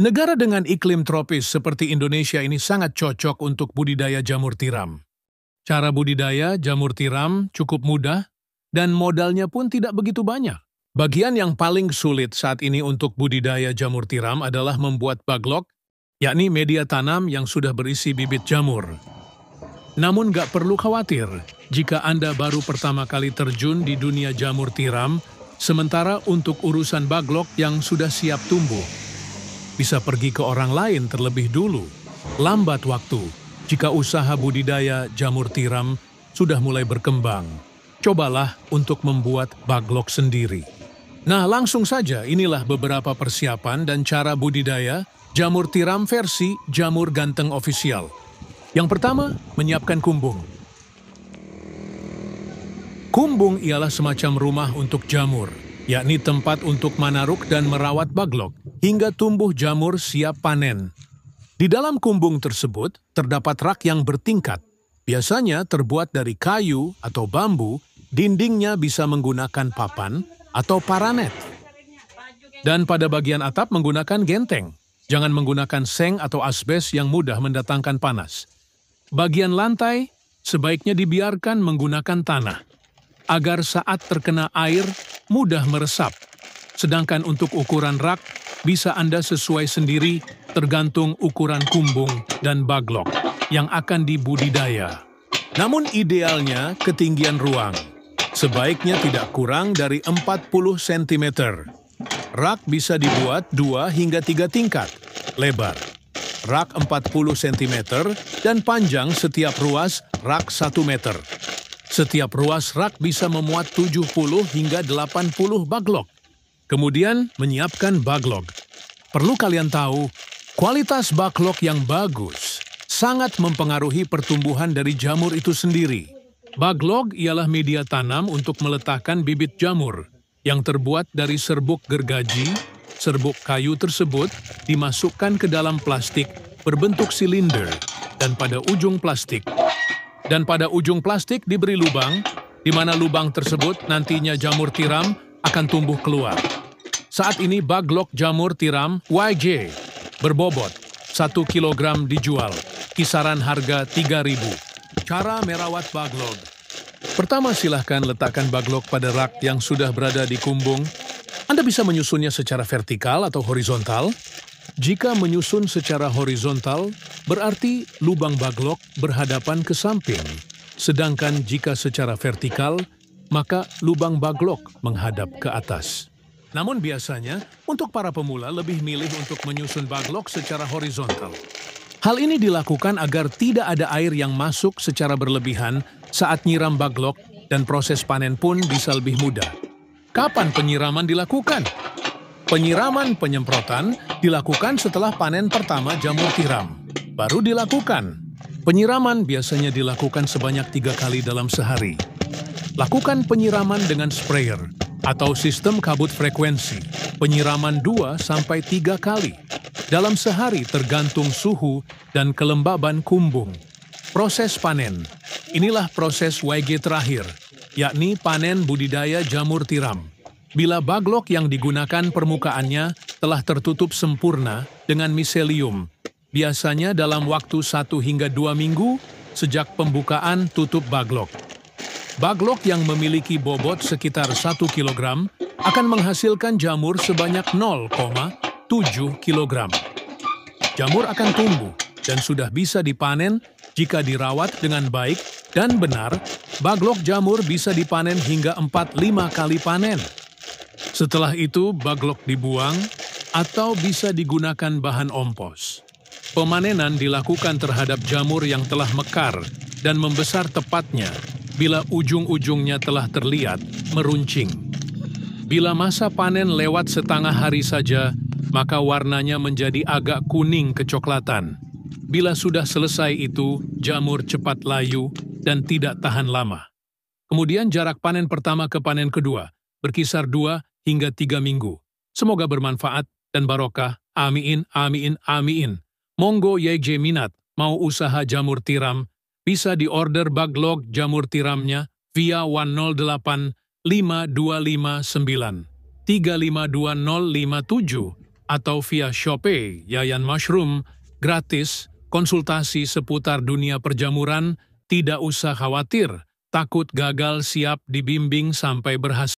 Negara dengan iklim tropis seperti Indonesia ini sangat cocok untuk budidaya jamur tiram. Cara budidaya jamur tiram cukup mudah dan modalnya pun tidak begitu banyak. Bagian yang paling sulit saat ini untuk budidaya jamur tiram adalah membuat baglok, yakni media tanam yang sudah berisi bibit jamur. Namun gak perlu khawatir jika Anda baru pertama kali terjun di dunia jamur tiram, sementara untuk urusan baglok yang sudah siap tumbuh, bisa pergi ke orang lain terlebih dulu. Lambat waktu jika usaha budidaya jamur tiram sudah mulai berkembang. Cobalah untuk membuat baglok sendiri. Nah, langsung saja inilah beberapa persiapan dan cara budidaya jamur tiram versi Jamur Ganteng Official. Yang pertama, menyiapkan kumbung. Kumbung ialah semacam rumah untuk jamur, yakni tempat untuk manaruk dan merawat baglok hingga tumbuh jamur siap panen. Di dalam kumbung tersebut terdapat rak yang bertingkat, biasanya terbuat dari kayu atau bambu, dindingnya bisa menggunakan papan atau paranet. Dan pada bagian atap menggunakan genteng, jangan menggunakan seng atau asbes yang mudah mendatangkan panas. Bagian lantai sebaiknya dibiarkan menggunakan tanah, agar saat terkena air mudah meresap. Sedangkan untuk ukuran rak, bisa Anda sesuai sendiri tergantung ukuran kumbung dan baglok yang akan dibudidaya. Namun idealnya ketinggian ruang, sebaiknya tidak kurang dari 40 cm. Rak bisa dibuat 2 hingga 3 tingkat, lebar. Rak 40 cm dan panjang setiap ruas rak 1 meter. Setiap ruas rak bisa memuat 70 hingga 80 baglok. Kemudian menyiapkan baglok. Perlu kalian tahu, kualitas baglok yang bagus sangat mempengaruhi pertumbuhan dari jamur itu sendiri. Baglok ialah media tanam untuk meletakkan bibit jamur yang terbuat dari serbuk gergaji. Serbuk kayu tersebut dimasukkan ke dalam plastik berbentuk silinder dan pada ujung plastik diberi lubang, di mana lubang tersebut nantinya jamur tiram akan tumbuh keluar. Saat ini baglok jamur tiram YJ berbobot 1 kg dijual, kisaran harga 3.000. Cara merawat baglok. Pertama, silahkan letakkan baglok pada rak yang sudah berada di kumbung. Anda bisa menyusunnya secara vertikal atau horizontal. Jika menyusun secara horizontal, berarti lubang baglok berhadapan ke samping. Sedangkan jika secara vertikal, maka lubang baglok menghadap ke atas. Namun biasanya, untuk para pemula lebih milih untuk menyusun baglok secara horizontal. Hal ini dilakukan agar tidak ada air yang masuk secara berlebihan saat nyiram baglok dan proses panen pun bisa lebih mudah. Kapan penyiraman dilakukan? Penyiraman penyemprotan dilakukan setelah panen pertama jamur tiram. Baru dilakukan. Penyiraman biasanya dilakukan sebanyak 3 kali dalam sehari. Lakukan penyiraman dengan sprayer atau sistem kabut frekuensi. Penyiraman 2-3 kali dalam sehari tergantung suhu dan kelembaban kumbung. Proses panen. Inilah proses YG terakhir, yakni panen budidaya jamur tiram. Bila baglok yang digunakan permukaannya telah tertutup sempurna dengan miselium, biasanya dalam waktu 1 hingga 2 minggu sejak pembukaan tutup baglok. Baglok yang memiliki bobot sekitar 1 kg akan menghasilkan jamur sebanyak 0,7 kg. Jamur akan tumbuh dan sudah bisa dipanen jika dirawat dengan baik dan benar. Baglok jamur bisa dipanen hingga 4-5 kali panen. Setelah itu, baglok dibuang atau bisa digunakan bahan ompos. Pemanenan dilakukan terhadap jamur yang telah mekar dan membesar tepatnya bila ujung-ujungnya telah terlihat meruncing. Bila masa panen lewat setengah hari saja, maka warnanya menjadi agak kuning kecoklatan. Bila sudah selesai itu, jamur cepat layu dan tidak tahan lama. Kemudian jarak panen pertama ke panen kedua berkisar 2 hingga 3 minggu. Semoga bermanfaat dan barokah. Amin, amin, amin. Monggo YJ minat mau usaha jamur tiram, bisa diorder baglok jamur tiramnya via 108 5259 352057 atau via Shopee Yayan Mushroom, gratis, konsultasi seputar dunia perjamuran, tidak usah khawatir, takut gagal siap dibimbing sampai berhasil.